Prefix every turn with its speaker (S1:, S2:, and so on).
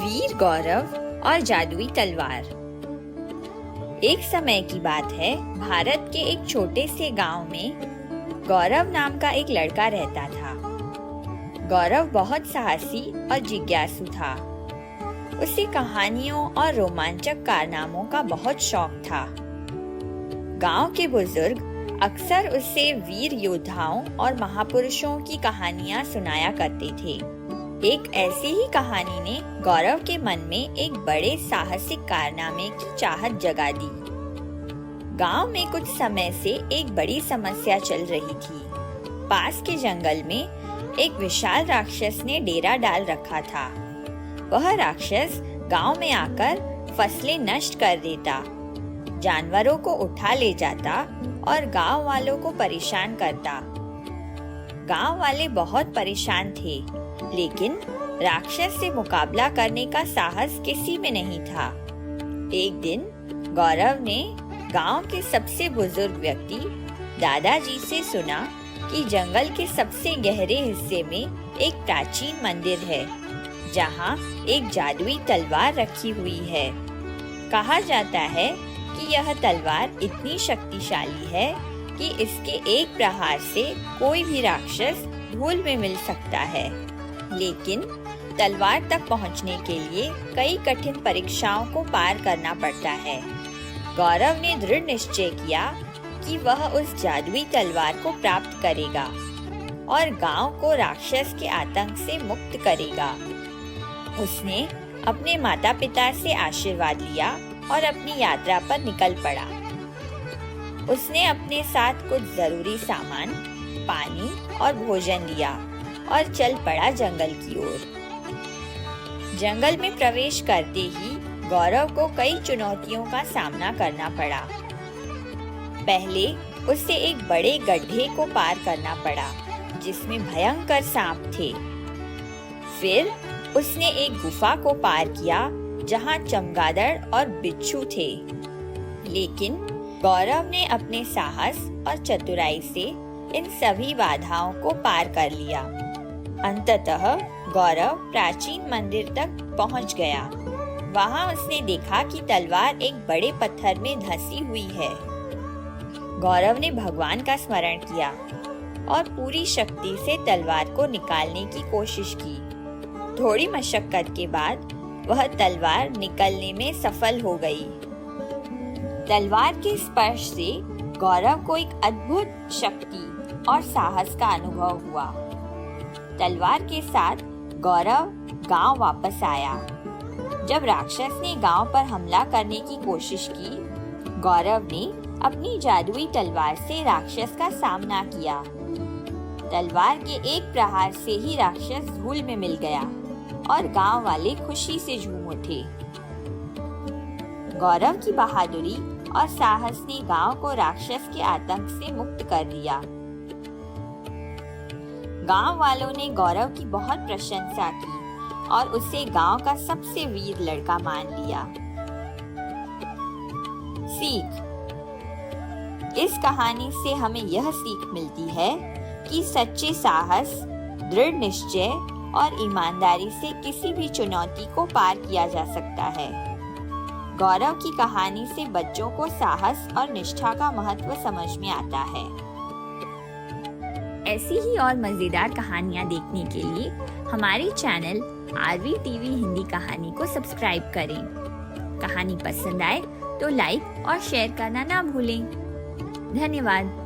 S1: वीर गौरव और जादुई तलवार। एक समय की बात है, भारत के एक छोटे से गांव में गौरव नाम का एक लड़का रहता था। गौरव बहुत साहसी और जिज्ञासु था। उसे कहानियों और रोमांचक कारनामों का बहुत शौक था। गांव के बुजुर्ग अक्सर उससे वीर योद्धाओं और महापुरुषों की कहानियां सुनाया करते थे। एक ऐसी ही कहानी ने गौरव के मन में एक बड़े साहसिक कारनामे की चाहत जगा दी। गांव में कुछ समय से एक बड़ी समस्या चल रही थी। पास के जंगल में एक विशाल राक्षस ने डेरा डाल रखा था। वह राक्षस गांव में आकर फसलें नष्ट कर देता, जानवरों को उठा ले जाता और गांव वालों को परेशान करता। गांव वाले बहुत परेशान थे, लेकिन राक्षस से मुकाबला करने का साहस किसी में नहीं था। एक दिन गौरव ने गांव के सबसे बुजुर्ग व्यक्ति दादाजी से सुना कि जंगल के सबसे गहरे हिस्से में एक प्राचीन मंदिर है, जहां एक जादुई तलवार रखी हुई है। कहा जाता है कि यह तलवार इतनी शक्तिशाली है कि इसके एक प्रहार से कोई भी राक्षस धूल में मिल सकता है। लेकिन तलवार तक पहुंचने के लिए कई कठिन परीक्षाओं को पार करना पड़ता है। गौरव ने दृढ़ निश्चय किया कि वह उस जादुई तलवार को प्राप्त करेगा और गांव को राक्षस के आतंक से मुक्त करेगा। उसने अपने माता पिता से आशीर्वाद लिया और अपनी यात्रा पर निकल पड़ा। उसने अपने साथ कुछ जरूरी सामान, पानी और भोजन लिया और चल पड़ा जंगल की ओर। जंगल में प्रवेश करते ही गौरव को कई चुनौतियों का सामना करना पड़ा। पहले उसे एक बड़े गड्ढे को पार करना पड़ा, जिसमें भयंकर सांप थे। फिर उसने एक गुफा को पार किया, जहां चमगादड़ और बिच्छू थे। लेकिन गौरव ने अपने साहस और चतुराई से इन सभी बाधाओं को पार कर लिया। अंततः गौरव प्राचीन मंदिर तक पहुंच गया। वहां उसने देखा कि तलवार एक बड़े पत्थर में धंसी हुई है। गौरव ने भगवान का स्मरण किया और पूरी शक्ति से तलवार को निकालने की कोशिश की। थोड़ी मशक्कत के बाद वह तलवार निकलने में सफल हो गई। तलवार के स्पर्श से गौरव को एक अद्भुत शक्ति और साहस का अनुभव हुआ। तलवार के साथ गौरव गांव वापस आया। जब राक्षस ने गांव पर हमला करने की कोशिश की, गौरव ने अपनी जादुई तलवार से राक्षस का सामना किया। तलवार के एक प्रहार से ही राक्षस धूल में मिल गया और गांव वाले खुशी से झूम उठे। गौरव की बहादुरी और साहस ने गांव को राक्षस के आतंक से मुक्त कर दिया। गांव वालों ने गौरव की बहुत प्रशंसा की और उसे गांव का सबसे वीर लड़का मान लिया। सीख: इस कहानी से हमें यह सीख मिलती है कि सच्चे साहस, दृढ़ निश्चय और ईमानदारी से किसी भी चुनौती को पार किया जा सकता है। गौरव की कहानी से बच्चों को साहस और निष्ठा का महत्व समझ में आता है। ऐसी ही और मजेदार कहानियाँ देखने के लिए हमारे चैनल आरवी टीवी हिंदी कहानी को सब्सक्राइब करें। कहानी पसंद आए तो लाइक और शेयर करना ना भूलें। धन्यवाद।